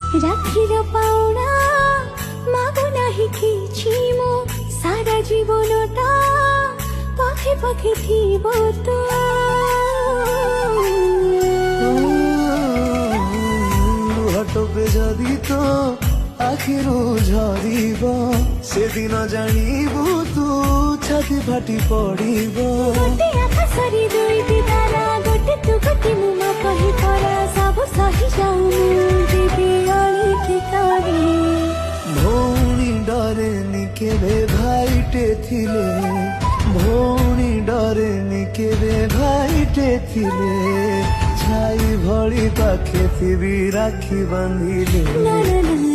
রাখির পাওনা মাগো নাহি কিছু মো সারা জীবনটা পাখে পাখে থিব তো লুহাটবে যদি তো আখিরু ঝরিব সেদিন জানিবু তু ছাতি ফাটি পড়িব গোটে আকাশରେ ଦୁଇଟି ତାରା ଗୋଟେ ତୁ ଗୋଟେ ମୁଁ ମା କହି ପରା ସବୁ ସହି ଯାଉ ମୁଁ ଯିବି ଅଳିଠି କରି ଭଉଣୀ ଡରେନି କେବେ ଭାଇଟେ ଥିଲେ ଭଉଣୀ ଡରେନି କେବେ ଭାଇଟେ ଥିଲେ ଛାଇ ଭଳି ପାଖେ ଥିବି ରାକ୍ଷୀ ବାନ୍ଧିଲେ ନା ନା ନା